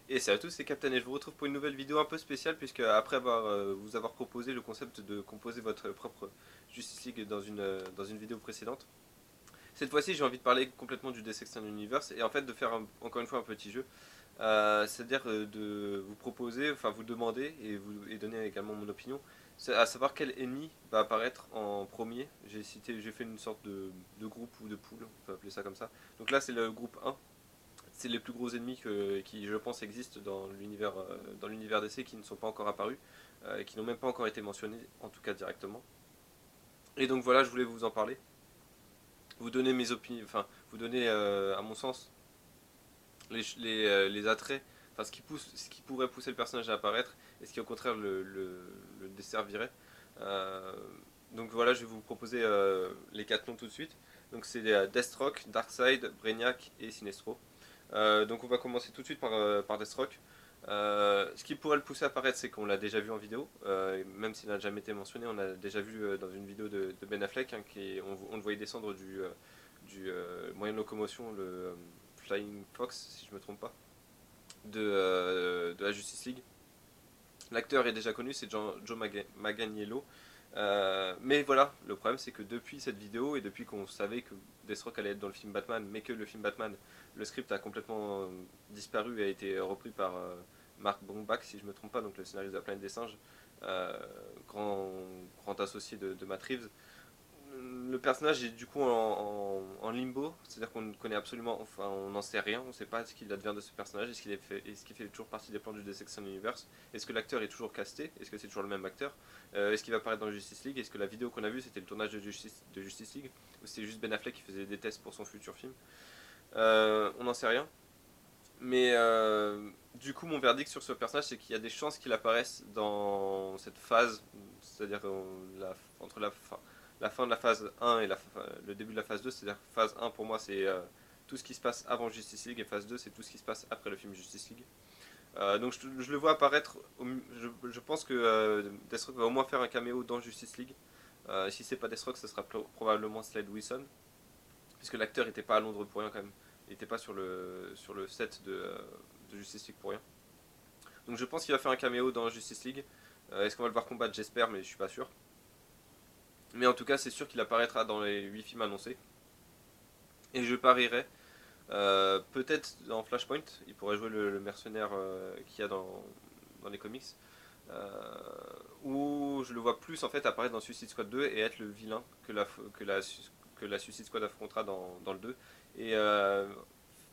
Et salut à tous, c'est Captain et je vous retrouve pour une nouvelle vidéo un peu spéciale puisque après vous avoir proposé le concept de composer votre propre Justice League dans une vidéo précédente, cette fois-ci j'ai envie de parler complètement du DC Extended Universe et en fait de faire encore une fois un petit jeu, c'est-à-dire de vous proposer, enfin vous demander et donner également mon opinion, à savoir quel ennemi va apparaître en premier. J'ai fait une sorte de groupe ou de pool, on peut appeler ça comme ça. Donc là c'est le groupe 1, c'est les plus gros ennemis qui, je pense, existent dans l'univers DC qui ne sont pas encore apparus, qui n'ont même pas encore été mentionnés, en tout cas directement. Et donc voilà, je voulais vous en parler, vous donner mes opinions, enfin, vous donner, à mon sens, les attraits, enfin, ce qui pourrait pousser le personnage à apparaître, et ce qui au contraire le desservirait. Euh, donc voilà, je vais vous proposer les quatre noms tout de suite. Donc c'est Deathstroke, Darkseid, Brainiac et Sinestro. Donc on va commencer tout de suite par Deathstroke. Ce qui pourrait le pousser à apparaître, c'est qu'on l'a déjà vu en vidéo, même s'il n'a jamais été mentionné, on l'a déjà vu dans une vidéo de Ben Affleck, hein, on le voyait descendre du moyen de locomotion, le Flying Fox, si je me trompe pas, de la Justice League. L'acteur est déjà connu, c'est Joe Manganiello. Mais voilà, le problème c'est que depuis cette vidéo et depuis qu'on savait que Deathstroke allait être dans le film Batman, mais que le film Batman, le script a complètement disparu et a été repris par Mark Bombach, si je ne me trompe pas, donc le scénariste de La Planète des Singes, euh, grand, grand associé de Matt Reeves. Le personnage est du coup en limbo, c'est-à-dire qu'on ne connaît absolument, enfin on n'en sait rien, on ne sait pas ce qu'il advient de ce personnage, est-ce qu'il fait toujours partie des plans du DC Extended Universe, est-ce que l'acteur est toujours casté, est-ce que c'est toujours le même acteur, est-ce qu'il va apparaître dans Justice League, est-ce que la vidéo qu'on a vue c'était le tournage de Justice League, ou c'était juste Ben Affleck qui faisait des tests pour son futur film. On n'en sait rien, mais du coup mon verdict sur ce personnage c'est qu'il y a des chances qu'il apparaisse dans cette phase, c'est-à-dire entre la fin de la phase 1 et le début de la phase 2, c'est-à-dire phase 1 pour moi c'est tout ce qui se passe avant Justice League et phase 2 c'est tout ce qui se passe après le film Justice League. Donc je le vois apparaître, je pense que Deathstroke va au moins faire un caméo dans Justice League. Si c'est pas Deathstroke, ce sera probablement Slade Wilson, puisque l'acteur n'était pas à Londres pour rien quand même. Il n'était pas sur le set de Justice League pour rien. Donc je pense qu'il va faire un caméo dans Justice League. Est-ce qu'on va le voir combattre? J'espère, mais je suis pas sûr. Mais en tout cas, c'est sûr qu'il apparaîtra dans les 8 films annoncés. Et je parierais, peut-être dans Flashpoint, il pourrait jouer le mercenaire qu'il y a dans les comics. Euh, Ou je le vois plus en fait apparaître dans Suicide Squad 2 et être le vilain que la, que la Suicide Squad affrontera dans le 2. Et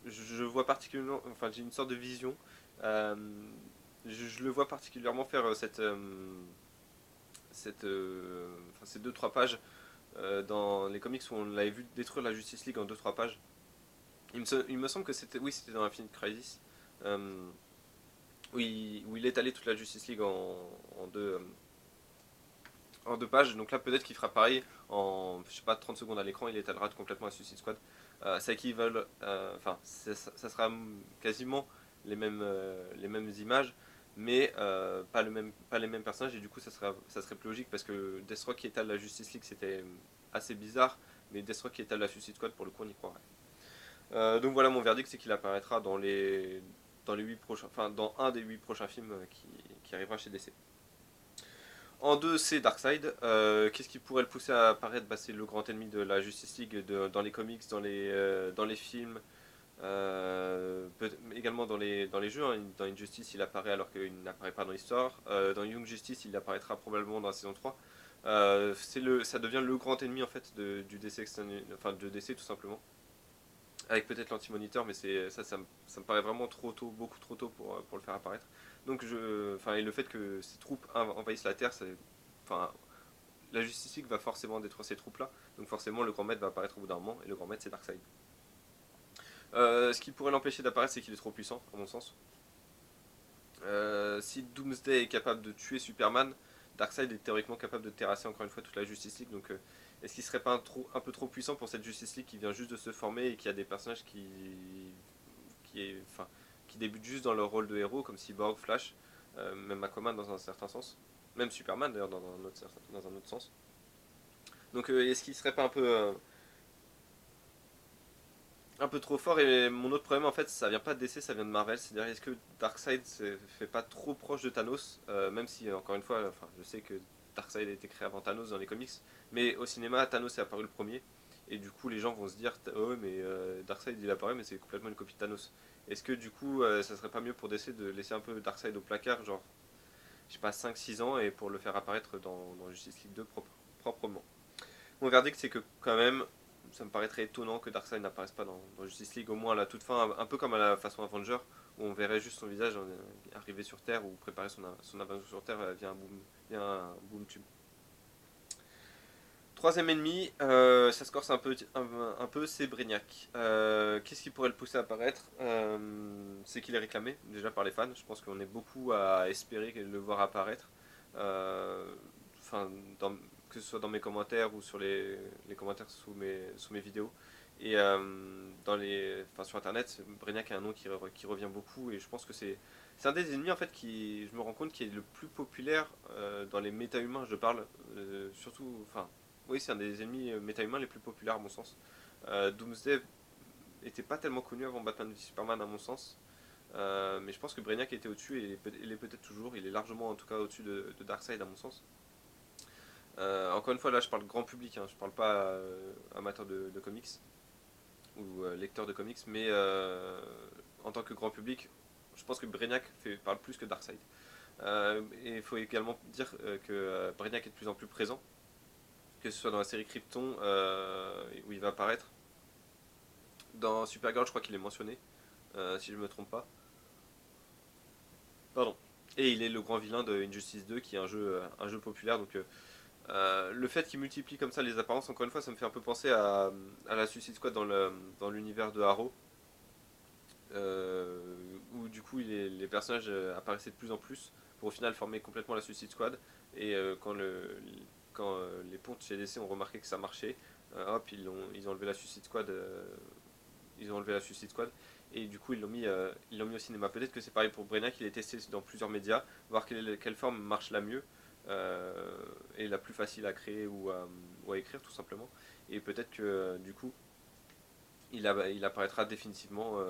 je vois particulièrement, enfin j'ai une sorte de vision. Euh, je le vois particulièrement faire enfin, ces deux trois pages dans les comics où on l'avait vu détruire la Justice League en deux trois pages. Il me semble que c'était, oui, c'était dans Infinite Crisis, euh, où il est allé toute la Justice League en deux pages. Donc là, peut-être qu'il fera pareil en, je sais pas, 30 secondes à l'écran, il étalera complètement la Suicide Squad. Ça équivalent, enfin, ça sera quasiment les mêmes images, mais pas les mêmes personnages. Et du coup, ça serait plus logique parce que Deathstroke qui étale la Justice League, c'était assez bizarre. Mais Deathstroke qui étale la Suicide Squad, pour le coup, on y croirait. Donc voilà, mon verdict, c'est qu'il apparaîtra dans les 8 prochains, enfin, dans un des 8 prochains films qui arrivera chez DC. En deux, c'est Darkseid. Qu'est-ce qui pourrait le pousser à apparaître? C'est le grand ennemi de la Justice League dans les comics, dans les films, également dans les jeux. Hein. Dans Injustice, il apparaît alors qu'il n'apparaît pas dans l'histoire. Dans Young Justice, il apparaîtra probablement dans la saison 3. Ça devient le grand ennemi en fait du DC enfin de DC tout simplement. Avec peut-être l'anti-moniteur, mais ça me paraît vraiment trop tôt, beaucoup trop tôt pour le faire apparaître. Donc enfin, et le fait que ces troupes envahissent la Terre, enfin, la Justice League va forcément détruire ces troupes-là. Donc forcément, le Grand Maître va apparaître au bout d'un moment, et le Grand Maître, c'est Darkseid. Ce qui pourrait l'empêcher d'apparaître, c'est qu'il est trop puissant, à mon sens. Si Doomsday est capable de tuer Superman, Darkseid est théoriquement capable de terrasser encore une fois toute la Justice League. Donc est-ce qu'il serait pas un peu trop puissant pour cette Justice League qui vient juste de se former et qui a des personnages enfin, qui débutent juste dans leur rôle de héros, comme Cyborg, Flash, même Aquaman dans un certain sens, même Superman d'ailleurs dans un autre sens. Donc est-ce qu'il serait pas un peu un peu trop fort. Et mon autre problème, en fait, ça vient pas de DC, ça vient de Marvel. C'est-à-dire, est-ce que Darkseid se fait pas trop proche de Thanos, même si, encore une fois, enfin, je sais que Darkseid a été créé avant Thanos dans les comics, mais au cinéma, Thanos est apparu le premier. Et du coup, les gens vont se dire, oh, mais Darkseid il apparaît, mais c'est complètement une copie de Thanos. Est-ce que du coup, ça serait pas mieux pour DC de laisser un peu Darkseid au placard, genre, je sais pas, 5 6 ans, et pour le faire apparaître dans Justice League 2 proprement. Mon verdict, c'est que quand même, ça me paraît très étonnant que Darkseid n'apparaisse pas dans Justice League, au moins à la toute fin, un peu comme à la façon Avenger, où on verrait juste son visage arriver sur Terre ou préparer son invasion sur Terre via un boom tube. Troisième ennemi, ça se corse un peu, c'est Brainiac. Qu'est-ce qui pourrait le pousser à apparaître? C'est qu'il est réclamé déjà par les fans. Je pense qu'on est beaucoup à espérer le voir apparaître. Euh, Enfin, que ce soit dans mes commentaires ou sur les commentaires sous mes vidéos. Et sur internet, Brainiac est un nom qui revient beaucoup et je pense que c'est un des ennemis en fait qui, je me rends compte, qui est le plus populaire dans les méta-humains. Je parle surtout, enfin, oui, c'est un des ennemis méta-humains les plus populaires à mon sens. Doomsday était pas tellement connu avant Batman v Superman à mon sens. Mais je pense que Brainiac était au-dessus et il est peut-être toujours. Il est largement en tout cas au-dessus de Darkseid à mon sens. Encore une fois, là je parle grand public, hein, je parle pas amateur de comics ou lecteur de comics, mais en tant que grand public, je pense que Brainiac parle plus que Darkseid. Et il faut également dire que Brainiac est de plus en plus présent, que ce soit dans la série Krypton où il va apparaître. Dans Supergirl, je crois qu'il est mentionné, si je ne me trompe pas. Pardon. Et il est le grand vilain de Injustice 2, qui est un jeu populaire. Donc, le fait qu'il multiplie comme ça les apparences, encore une fois, ça me fait un peu penser à la Suicide Squad dans l'univers de Arrow, euh, où du coup les personnages apparaissaient de plus en plus pour au final former complètement la Suicide Squad. Et quand les pontes chez DC ont remarqué que ça marchait, hop, ils ont enlevé la Suicide Squad. Ils ont enlevé la Suicide Squad et du coup ils l'ont mis au cinéma. Peut-être que c'est pareil pour Brainiac, il est testé dans plusieurs médias, voir quelle forme marche la mieux et la plus facile à créer ou à écrire tout simplement. Et peut-être que du coup il apparaîtra définitivement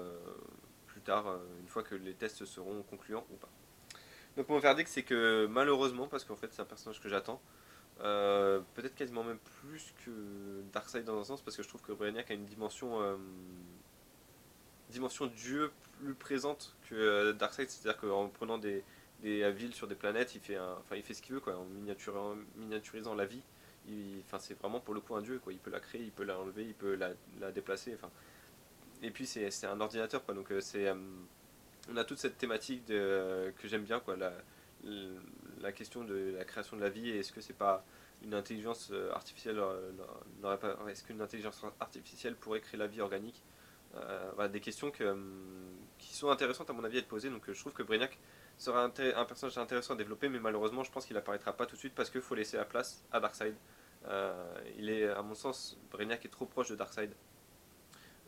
plus tard, une fois que les tests seront concluants ou pas. Donc mon verdict c'est que malheureusement, parce qu'en fait c'est un personnage que j'attends, peut-être quasiment même plus que Darkseid dans un sens, parce que je trouve que Brainiac a une dimension Dieu plus présente que Darkseid, c'est-à-dire qu'en prenant des villes sur des planètes, il fait ce qu'il veut, quoi, en miniaturisant la vie. Enfin, c'est vraiment pour le coup un dieu, quoi. Il peut la créer, il peut la enlever, il peut la déplacer. Enfin, et puis c'est un ordinateur, quoi. Donc on a toute cette thématique que j'aime bien, quoi. La question de la création de la vie, et est-ce que c'est pas une intelligence artificielle est-ce qu'une intelligence artificielle pourrait créer la vie organique? Voilà, des questions qui sont intéressantes à mon avis à être posées. Donc je trouve que Brainiac sera un personnage intéressant à développer, mais malheureusement je pense qu'il apparaîtra pas tout de suite parce qu'il faut laisser la place à Darkseid. À mon sens, Brainiac est trop proche de Darkseid,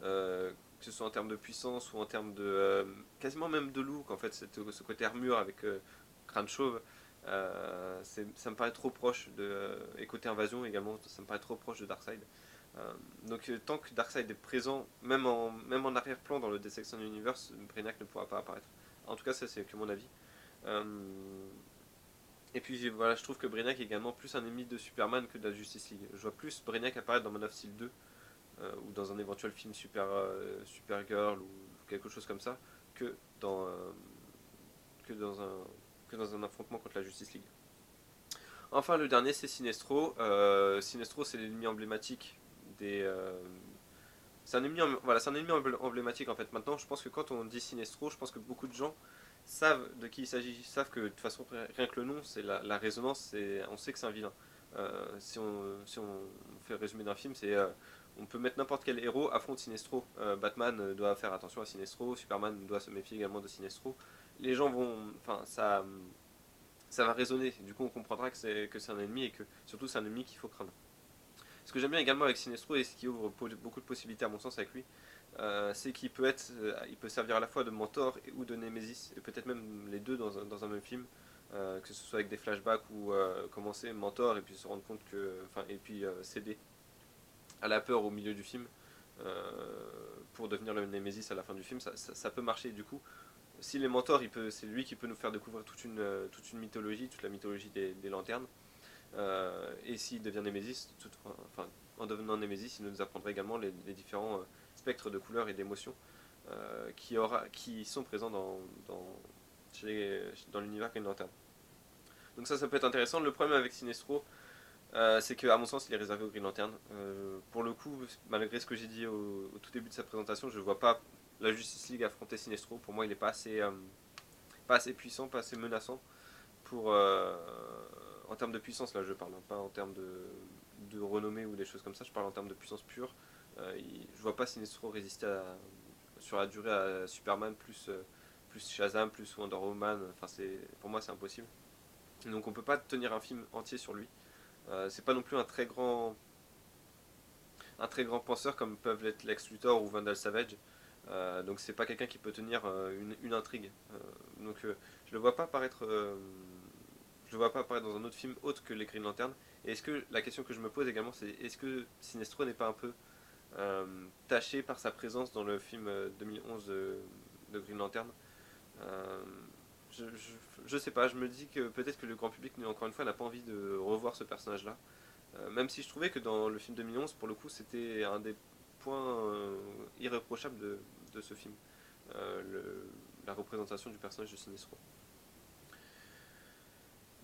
que ce soit en termes de puissance ou en termes quasiment même de look, en fait, ce côté armure avec crâne chauve. Ça me paraît trop proche et côté invasion également, ça me paraît trop proche de Darkseid. Tant que Darkseid est présent, même en arrière-plan dans le Dissection Universe, Brainiac ne pourra pas apparaître. En tout cas, ça c'est que mon avis. Euh, et puis voilà, je trouve que Brainiac est également plus un ennemi de Superman que de la Justice League. Je vois plus Brainiac apparaître dans Man of Steel 2 ou dans un éventuel film Supergirl ou quelque chose comme ça que dans, euh, que dans un, que dans un affrontement contre la Justice League. Enfin, le dernier, c'est Sinestro. Sinestro, c'est l'ennemi emblématique des. C'est un ennemi emblématique en fait. Maintenant, je pense que quand on dit Sinestro, je pense que beaucoup de gens savent de qui il s'agit, savent que de toute façon, rien que le nom, c'est la résonance, on sait que c'est un vilain. Si on fait le résumé d'un film, on peut mettre n'importe quel héros affronte Sinestro. Batman doit faire attention à Sinestro, Superman doit se méfier également de Sinestro. Les gens vont, enfin, ça va résonner. Du coup, on comprendra que c'est un ennemi et que surtout c'est un ennemi qu'il faut craindre. Ce que j'aime bien également avec Sinestro et ce qui ouvre beaucoup de possibilités à mon sens avec lui, c'est il peut servir à la fois de mentor ou de némésis, et peut-être même les deux dans un même film, que ce soit avec des flashbacks ou commencer mentor et puis se rendre compte et puis céder à la peur au milieu du film. pour devenir le Némésis à la fin du film, ça peut marcher. Du coup, s'il est mentor, c'est lui qui peut nous faire découvrir toute une mythologie, toute la mythologie des lanternes. Et s'il devient Némésis, enfin, en devenant Némésis, il nous apprendra également les différents spectres de couleurs et d'émotions qui sont présents dans l'univers Green Lantern. Donc ça peut être intéressant. Le problème avec Sinestro, c'est qu'à mon sens, il est réservé au Green Lantern. Pour le coup, malgré ce que j'ai dit au tout début de sa présentation, je ne vois pas la Justice League affronter Sinestro. Pour moi, il n'est pas assez puissant, pas assez menaçant pour, en termes de puissance, là je parle, hein, pas en termes de renommée ou des choses comme ça, je parle en termes de puissance pure. Je vois pas Sinestro résister sur la durée à Superman plus Shazam, plus Wonder Woman, enfin, pour moi c'est impossible. Donc on peut pas tenir un film entier sur lui. C'est pas non plus un très grand penseur comme peuvent l'être Lex Luthor ou Vandal Savage. Donc c'est pas quelqu'un qui peut tenir une intrigue. Donc je le vois pas apparaître. Je le vois pas apparaître dans un autre film autre que les Green Lantern. Et est-ce que la question que je me pose également, c'est est-ce que Sinestro n'est pas un peu taché par sa présence dans le film 2011 de Green Lantern? Euh, je sais pas, je me dis que peut-être que le grand public, encore une fois, n'a pas envie de revoir ce personnage-là. Même si je trouvais que dans le film 2011, pour le coup, c'était un des points irréprochables de ce film. La représentation du personnage de Sinestro.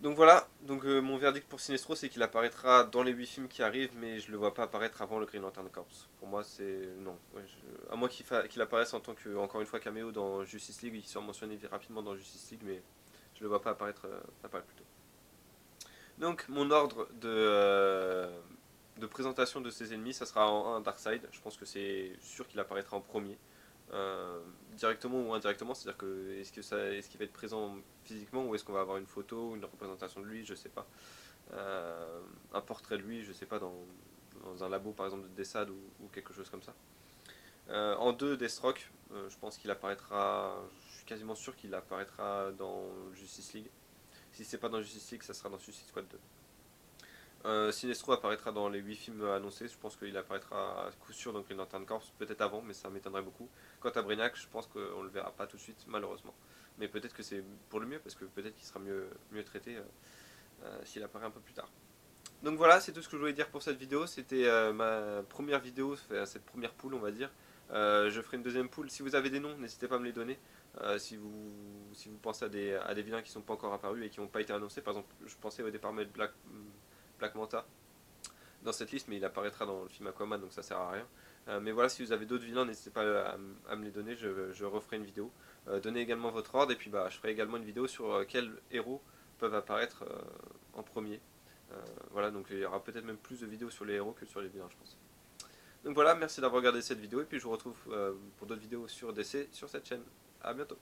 Donc voilà, donc mon verdict pour Sinestro, c'est qu'il apparaîtra dans les 8 films qui arrivent, mais je le vois pas apparaître avant le Green Lantern Corps. Pour moi, c'est non. Ouais, à moins qu'il apparaisse en tant que, encore une fois, caméo dans Justice League, il soit mentionné rapidement dans Justice League, mais je le vois pas apparaître plus tôt. Donc mon ordre de présentation de ses ennemis, ça sera en 1 Darkseid. Je pense que c'est sûr qu'il apparaîtra en premier. Directement ou indirectement, c'est-à-dire que est-ce qu'il va être présent physiquement ou est-ce qu'on va avoir une photo, une représentation de lui, je sais pas. Un portrait de lui, je sais pas, dans un labo par exemple de Dessad ou quelque chose comme ça. En 2, Deathstroke, je pense qu'il apparaîtra, je suis quasiment sûr qu'il apparaîtra dans Justice League. Si c'est pas dans Justice League, ça sera dans Suicide Squad 2. Sinestro apparaîtra dans les 8 films annoncés, je pense qu'il apparaîtra à coup sûr dans Green Lantern Corps, peut-être avant, mais ça m'étonnerait beaucoup. Quant à Brainiac, je pense qu'on le verra pas tout de suite, malheureusement. Mais peut-être que c'est pour le mieux, parce que peut-être qu'il sera mieux traité s'il apparaît un peu plus tard. Donc voilà, c'est tout ce que je voulais dire pour cette vidéo. C'était ma première vidéo, cette première pool, on va dire. Je ferai une deuxième pool. Si vous avez des noms, n'hésitez pas à me les donner. Si vous pensez à des vilains qui ne sont pas encore apparus et qui n'ont pas été annoncés, par exemple, je pensais au départ mettre Black Manta dans cette liste, mais il apparaîtra dans le film Aquaman, donc ça sert à rien. Mais voilà, si vous avez d'autres vilains, n'hésitez pas à me les donner, je referai une vidéo. Donnez également votre ordre, et puis je ferai également une vidéo sur quels héros peuvent apparaître en premier. Voilà, donc il y aura peut-être même plus de vidéos sur les héros que sur les vilains, je pense. Donc voilà, merci d'avoir regardé cette vidéo, et puis je vous retrouve pour d'autres vidéos sur DC sur cette chaîne. A bientôt.